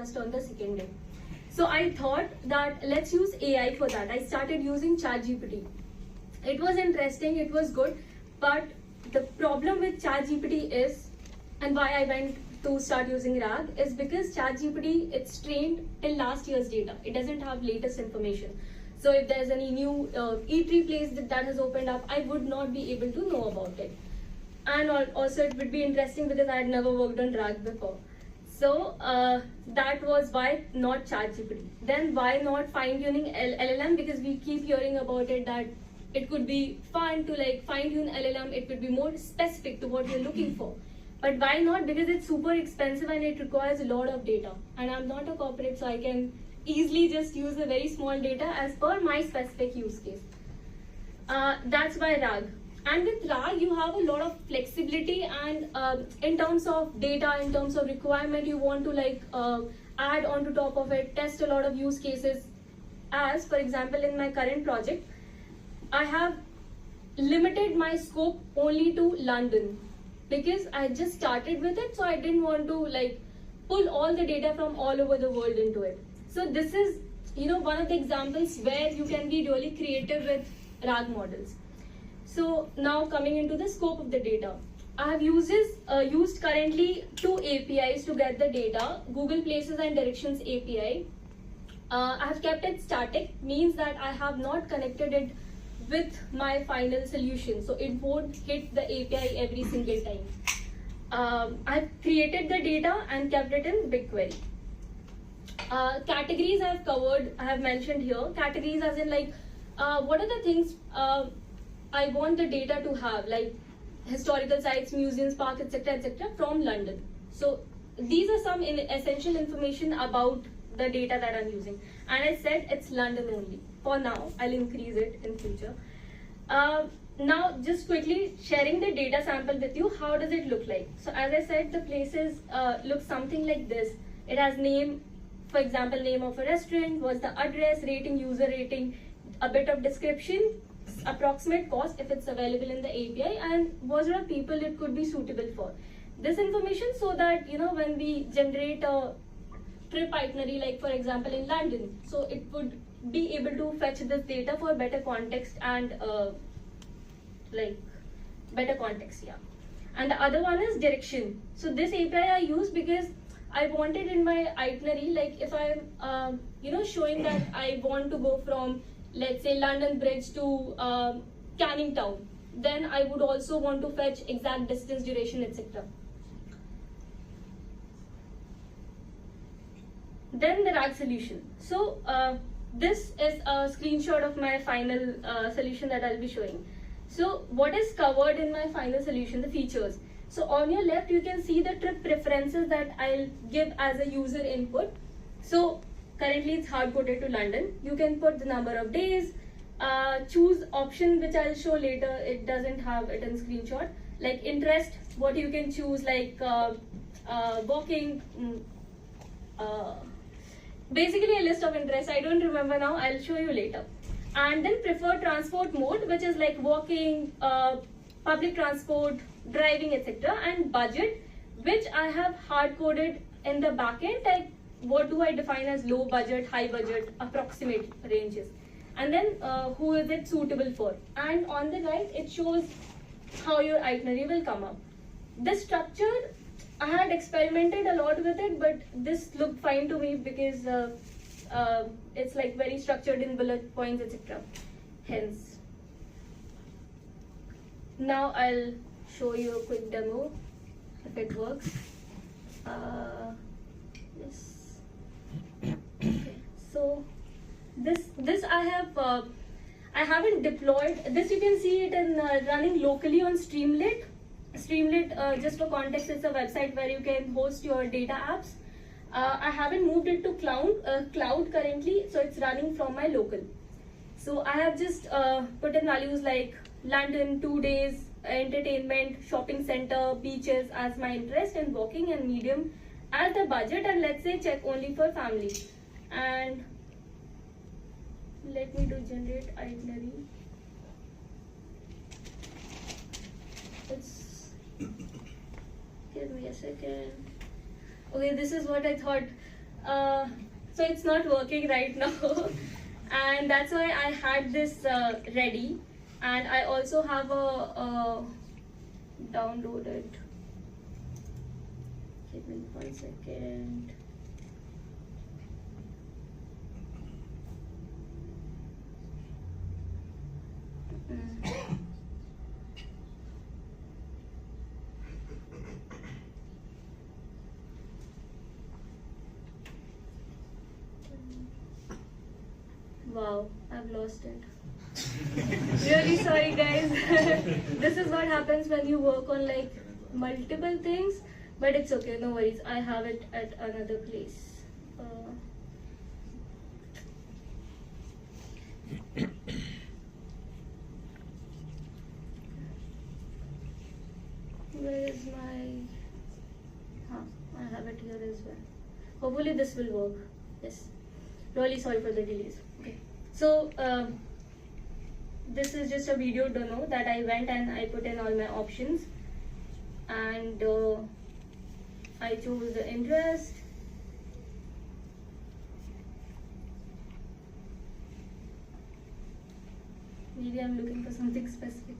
just on the second day. So I thought that let's use AI for that. I started using ChatGPT. It was interesting, it was good, but the problem with ChatGPT is, and why I went to start using RAG, is because ChatGPT, it's trained till last year's data. It doesn't have latest information. So if there's any new eatery place that has opened up, I would not be able to know about it. And also it would be interesting because I had never worked on RAG before. So that was why not ChatGPT. Then why not fine-tuning LLM? Because we keep hearing about it that it could be fun to like fine-tune LLM. It could be more specific to what you're looking for. But why not? Because it's super expensive and it requires a lot of data. And I'm not a corporate, so I can easily just use a very small data as per my specific use case. That's why RAG. And with RAG, you have a lot of flexibility, and in terms of data, in terms of requirement, you want to like add on to top of it, test a lot of use cases. As for example, in my current project, I have limited my scope only to London because I just started with it, so I didn't want to like pull all the data from all over the world into it. So this is, one of the examples where you can be really creative with RAG models. So now coming into the scope of the data, I have used currently 2 APIs to get the data, Google Places and Directions API. I have kept it static, means that I have not connected it with my final solution, so it won't hit the API every single time. I've created the data and kept it in BigQuery. Categories I've covered, I have mentioned here. Categories as in like, what are the things I want the data to have, like historical sites, museums, parks, etc., from London. So these are some essential information about the data that I'm using. And I said it's London only. For now, I'll increase it in future. Now, just quickly sharing the data sample with you, how does it look like? So as I said, the places look something like this. It has name, for example, name of a restaurant, what's the address, rating, user rating, a bit of description, approximate cost if it's available in the API, and what sort of people it could be suitable for. This information so that, when we generate a trip itinerary, like for example in London, so it would be able to fetch this data for better context and better context, yeah. And the other one is direction. So this API I use because I wanted in my itinerary, like if I'm showing that I want to go from, let's say, London Bridge to Canning Town, then I would also want to fetch exact distance, duration, etc. Then the RAG solution. So this is a screenshot of my final solution that I'll be showing. So what is covered in my final solution, the features. So on your left, you can see the trip preferences that I'll give as a user input. So currently it's hard-coded to London. You can put the number of days, choose option which I'll show later. It doesn't have it in screenshot. Like interest, what you can choose, like walking, basically a list of interests. I don't remember now, I'll show you later. And then preferred transport mode, which is like walking, public transport, driving, etc. And budget, which I have hard-coded in the backend, like what do I define as low budget, high budget, approximate ranges. And then who is it suitable for. And on the right, it shows how your itinerary will come up. The structure, I had experimented a lot with it, but this looked fine to me because it's like very structured in bullet points, etc. Hence. Now I'll show you a quick demo if it works. Yes. Okay. So this I haven't deployed. This you can see it in running locally on Streamlit. Streamlit, just for context, is a website where you can host your data apps. I haven't moved it to cloud currently, so it's running from my local. So I have just put in values like London, 2 days, entertainment, shopping center, beaches as my interest, and walking, and medium as the budget, and let's say check only for family. And let me do generate itinerary. Give me a second. Okay, this is what I thought So it's not working right now. And that's why I had this ready. And I also have a downloaded. Give me 1 second. Wow, I've lost it. Really sorry, guys. This is what happens when you work on like multiple things, but it's okay, no worries. I have it at another place. Where is my? I have it here as well. Hopefully this will work. Yes. Really sorry for the delays. Okay. So this is just a video demo that I went and I put in all my options, and I chose the interest. Maybe I'm looking for something specific.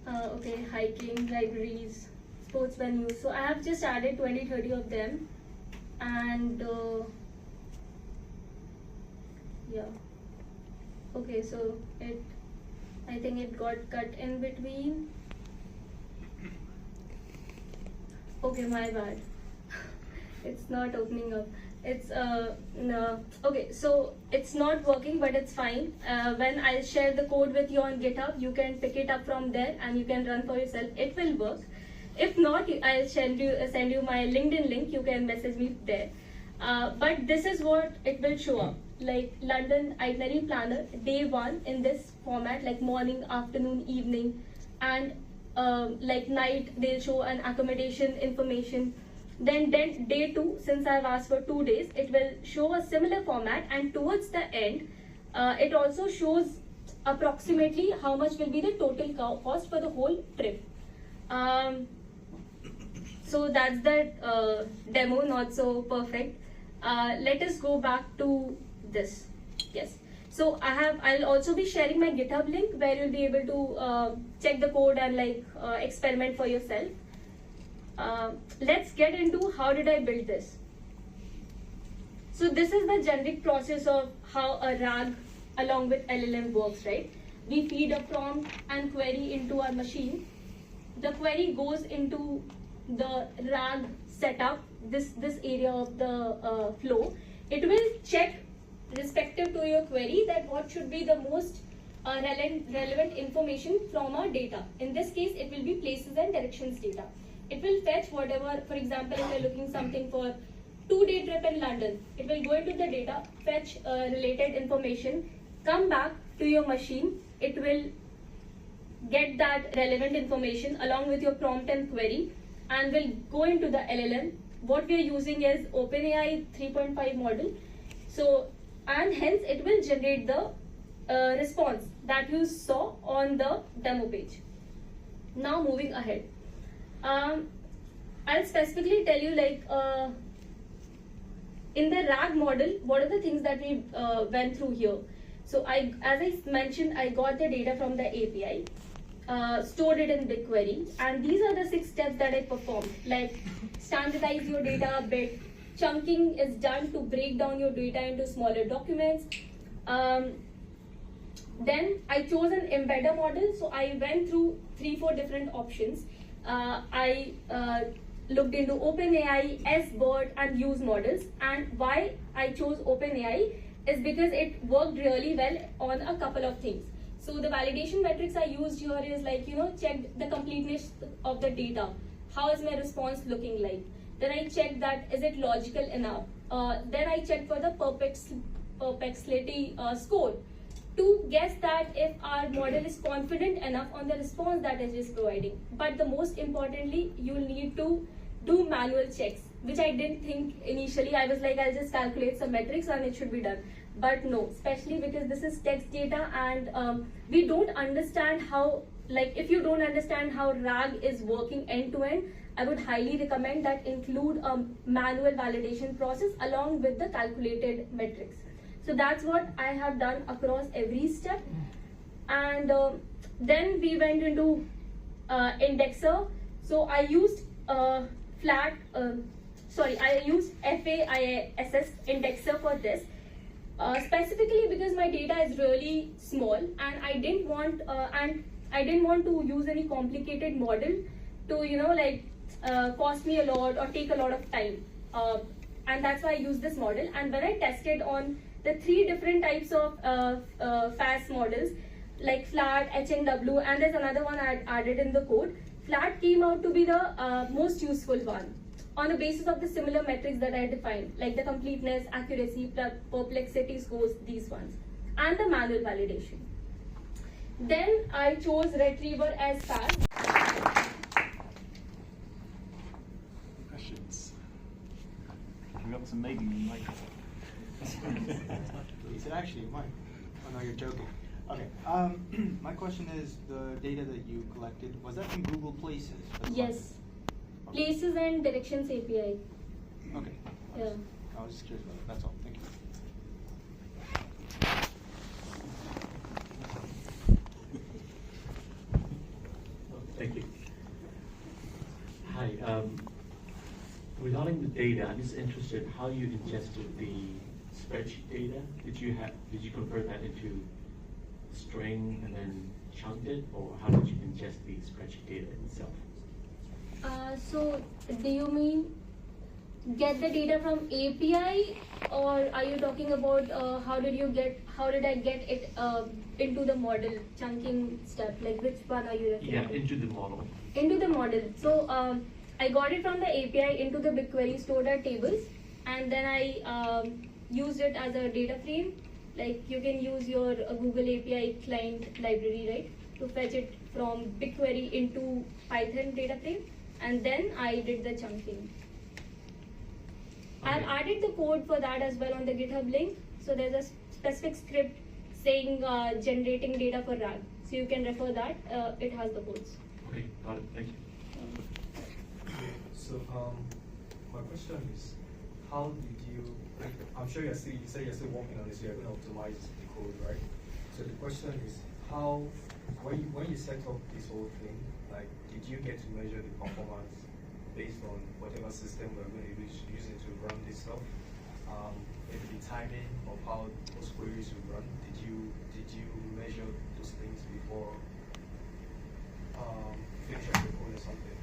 Okay, hiking, libraries, sports venues. So I have just added 20-30 of them, and yeah. Okay, so I think it got cut in between. Okay, my bad. It's not opening up. It's no. Okay, so it's not working, but it's fine. When I share the code with you on GitHub, you can pick it up from there and you can run for yourself. It will work. If not, I'll send you my LinkedIn link. You can message me there. But this is what it will show up, like London itinerary planner, day 1 in this format, like morning, afternoon, evening, and like night they'll show an accommodation information. Then day 2, since I've asked for 2 days, it will show a similar format, and towards the end it also shows approximately how much will be the total cost for the whole trip. So that's that demo, not so perfect. Let us go back to this. Yes. So I'll also be sharing my GitHub link where you'll be able to check the code and like experiment for yourself. Let's get into how did I build this. So this is the generic process of how a RAG along with LLM works, right? We feed a prompt and query into our machine. The query goes into the RAG setup, this area of the flow. It will check respective to your query that what should be the most relevant information from our data. In this case, it will be places and directions data. It will fetch whatever, for example, if you're looking something for 2-day trip in London, it will go into the data, fetch related information, come back to your machine. It will get that relevant information along with your prompt and query, and will go into the LLM. What we are using is OpenAI 3.5 model. So, and hence it will generate the response that you saw on the demo page. Now moving ahead. I'll specifically tell you like in the RAG model, what are the things that we went through here. So as I mentioned, I got the data from the API, stored it in BigQuery, and these are the 6 steps that I performed. Like standardize your data a bit, chunking is done to break down your data into smaller documents. Then I chose an embedder model, so I went through 3-4 different options. I looked into OpenAI, SBERT, and use models. And why I chose OpenAI is because it worked really well on a couple of things. So the validation metrics I used here is like, checked the completeness of the data. How is my response looking like? Then I checked that is it logical enough. Then I checked for the perplexity score to guess that if our model is confident enough on the response that it is providing. But the most importantly, you'll need to do manual checks, which I didn't think initially. I was like, I'll just calculate some metrics and it should be done. But no, especially because this is text data, and we don't understand how, like if you don't understand how RAG is working end to end, I would highly recommend that include a manual validation process along with the calculated metrics. So that's what I have done across every step. And then we went into indexer. So I used I used FAISS indexer for this. Specifically because my data is really small and I didn't want to use any complicated model to cost me a lot or take a lot of time, and that's why I used this model. And when I tested on the 3 different types of FAS models like flat, HNW, and there's another one I added in the code, flat came out to be the most useful one on the basis of the similar metrics that I defined, like the completeness, accuracy, perplexity scores, these ones, and the manual validation. Then I chose retriever as fast. Questions? We got some maybe microphone. Is it actually mine? Oh no, you're joking. Okay. My question is, the data that you collected, was that from Google Places? Yes. Okay. Places and directions API. Okay. Yeah. I was just curious about it. That's all. Thank you. Thank you. Hi. Regarding the data, I'm just interested how you ingested the spreadsheet data. Did you convert that into string and then chunked it, or how did you ingest the spreadsheet data itself? So do you mean get the data from API, or are you talking about how did I get it into the model chunking step? Like which one are you referring to? Yeah, into the model. Into the model. So I got it from the API into the BigQuery stored at tables, and then I used it as a data frame. Like you can use your Google API client library, right, to fetch it from BigQuery into Python data frame, and then I did the chunking. Okay. I've added the code for that as well on the GitHub link. So there's a specific script saying generating data for RAG. So you can refer that. It has the codes. Okay, got it. Thank you. So my question is, how did you? I'm sure you say you're still working on this. You're going to optimize the code, right? So the question is, how when you set up this whole thing, like, did you get to measure the performance based on whatever system we're going to be using to run this stuff? Maybe the timing of how those queries will run. Did you measure those things before finishing the code or something?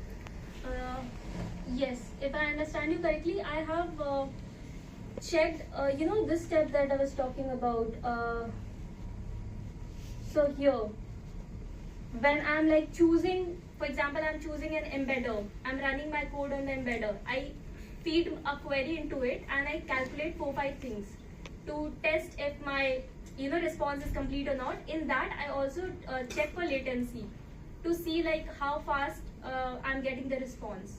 Yes, if I understand you correctly, I have checked, this step that I was talking about. So here, when I'm like choosing, for example, I'm choosing an embedder. I'm running my code on the embedder. I feed a query into it and I calculate 4-5 things to test if my response is complete or not. In that, I also check for latency to see like how fast I'm getting the response.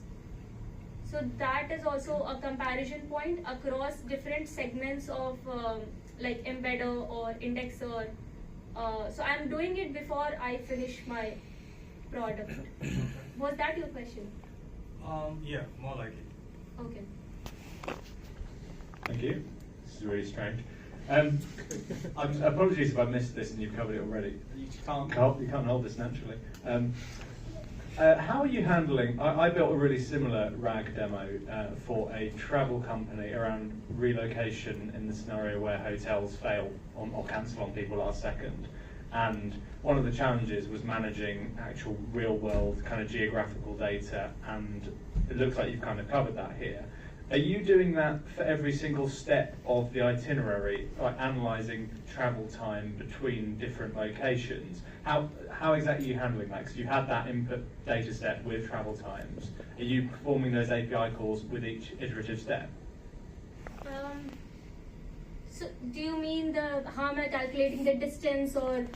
So that is also a comparison point across different segments of like embedder or indexer. So I'm doing it before I finish my product. Was that your question? Yeah, more like it. Okay. Thank you. This is really strange. Apologies if I missed this and you've covered it already. You can't. You can't hold this naturally. How are you handling? I built a really similar RAG demo for a travel company around relocation in the scenario where hotels fail or cancel on people last second. And one of the challenges was managing actual real-world kind of geographical data, and it looks like you've kind of covered that here. Are you doing that for every single step of the itinerary, like analysing travel time between different locations? How exactly are you handling that? Because you had that input data set with travel times. Are you performing those API calls with each iterative step? So do you mean how am I calculating the distance or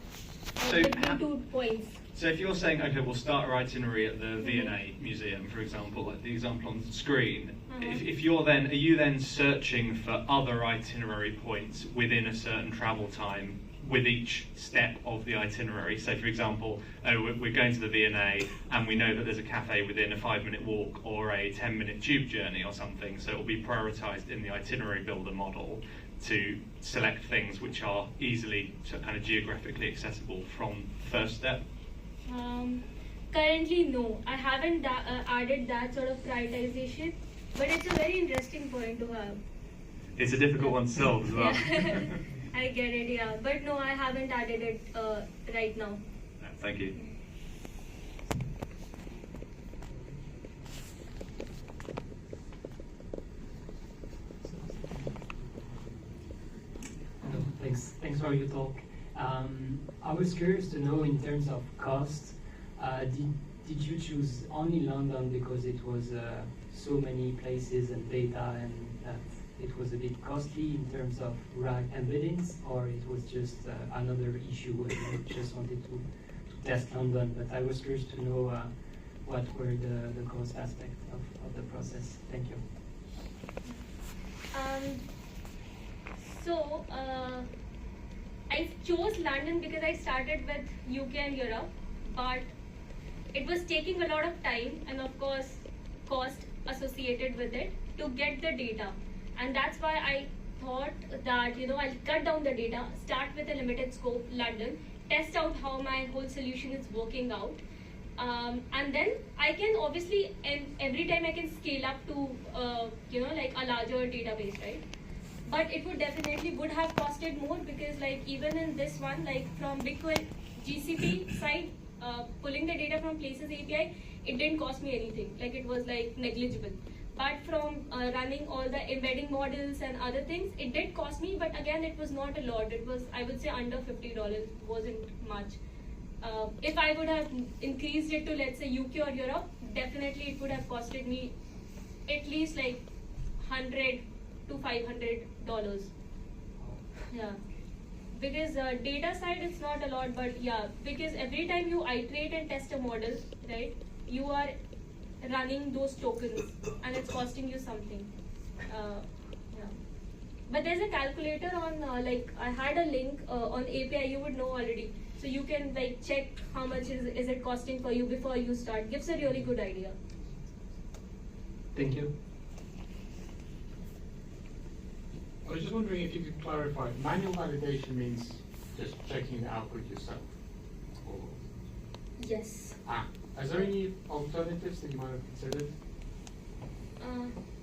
between 2 points? So if you're saying, okay, we'll start our itinerary at the V&A Museum, for example, like the example on the screen, if you're are you then searching for other itinerary points within a certain travel time with each step of the itinerary. So for example, we're going to the V&A and we know that there's a cafe within a 5-minute walk or a 10-minute tube journey or something, so it will be prioritized in the itinerary builder model to select things which are easily kind of geographically accessible from first step. Currently, no. I haven't added that sort of prioritization, but it's a very interesting point to have. It's a difficult one to solve as well. Yeah. I get it, yeah. But no, I haven't added it right now. Thank you. Hello, thanks for your talk. I was curious to know, in terms of cost, did you choose only London because it was so many places and data, and that it was a bit costly in terms of RAG embeddings, or it was just another issue where you just wanted to test London? But I was curious to know what were the cost aspect of the process. Thank you. I chose London because I started with UK and Europe, but it was taking a lot of time and of course cost associated with it to get the data. And that's why I thought that, I'll cut down the data, start with a limited scope, London, test out how my whole solution is working out. And then I can obviously, every time I can scale up to, like a larger database, right? But it would definitely have costed more, because like even in this one, like from BigQuery GCP side, pulling the data from Places API, it didn't cost me anything. Like it was like negligible. But from running all the embedding models and other things, it did cost me, but again, it was not a lot. It was, I would say, under $50, wasn't much. If I would have increased it to, let's say, UK or Europe, definitely it would have costed me at least like $100 to $500. Yeah. Because data side, it's not a lot, but yeah, because every time you iterate and test a model, right, you are running those tokens and it's costing you something. Yeah. But there's a calculator on, like, I had a link on API, you would know already. So you can like check how much is it costing for you before you start. Gives a really good idea. Thank you. I was just wondering if you could clarify, manual validation means just checking the output yourself? Or Yes. Is there any alternatives that you might have considered?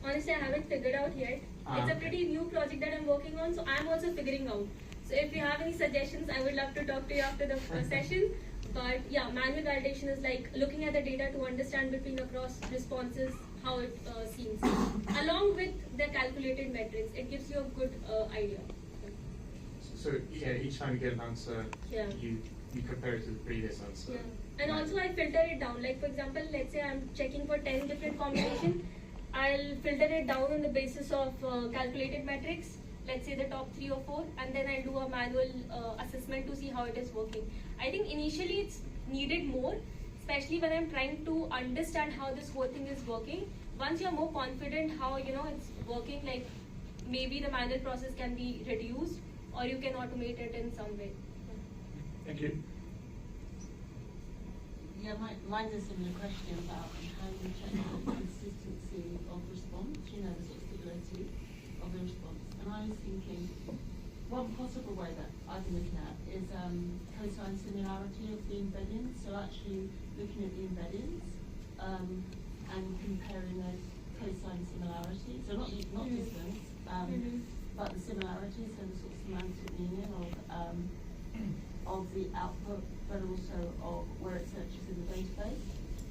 Honestly, I haven't figured out yet. It's a pretty new project that I'm working on, so I'm also figuring out. So if you have any suggestions, I would love to talk to you after the session. But yeah, manual validation is like looking at the data to understand between across responses how it seems. Along with the calculated metrics, it gives you a good idea. So yeah, each time you get an answer, Yeah. you compare it to the previous answer. Yeah. And also I filter it down. Like for example, let's say I'm checking for 10 different combinations. I'll filter it down on the basis of calculated metrics. Let's say the top 3 or 4, and then I'll do a manual assessment to see how it is working. I think initially it's needed more, especially when I'm trying to understand how this whole thing is working. Once you're more confident how it's working, like maybe the manual process can be reduced or you can automate it in some way. Thank you. Yeah, mine's a similar question about how you check the consistency of response, the sort of stability of the response. And I was thinking, one possible way that I've been looking at is cosine similarity of the embeddings. So actually looking at the embeddings and comparing the cosine similarity. So not distance, but the similarity, so the sort of semantic meaning of the output, but also of where it searches in the database.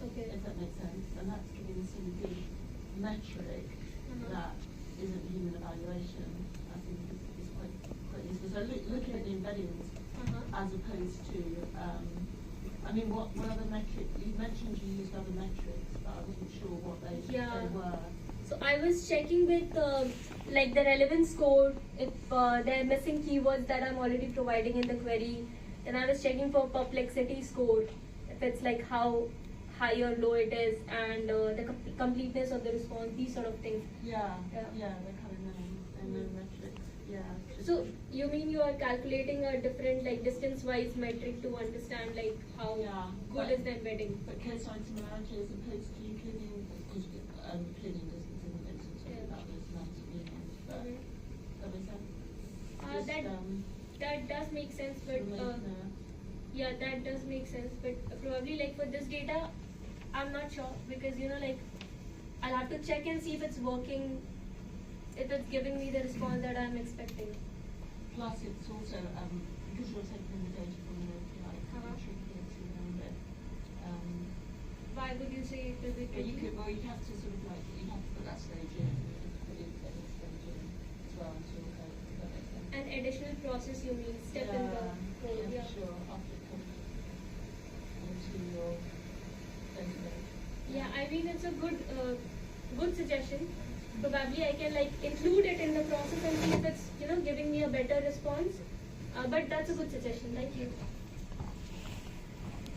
Okay. If that makes sense. And that's giving us some good metric that isn't human evaluation. I think is quite useful. So looking at the embeddings as opposed to, I mean, what other metrics? You mentioned you used other metrics, but I wasn't sure what they were. So I was checking with like the relevance code, if there are missing keywords that I'm already providing in the query. Then I was checking for perplexity score, if it's like how high or low it is, and the completeness of the response, these sort of things. Yeah, they're kind of known metrics. Yeah. just- So you mean you are calculating a different like distance-wise metric to understand like how Yeah, good but- is the embedding? But cosine similarity as opposed to Euclidean, because Euclidean doesn't talk Yeah. about those lines of meanings, but Mhm. that was that. That does make sense, but yeah, that does make sense. But probably like for this data, I'm not sure because like I'll have to check and see if it's working, if it's giving me the response that I'm expecting. Plus, it's also because you're taking the data from an API, it's Uh-huh. tricky to remember. Why would you say it is it? But you could, well, you'd have to sort of like, you'd have to put that stage in, you could put in the next stage in as well into your code, if that makes sense. An additional process you mean step in the code? Yeah, sure, after it comes into your database. Yeah, I mean it's a good suggestion. Probably I can like include it in the process and see if it's giving me a better response. But that's a good suggestion. Thank you.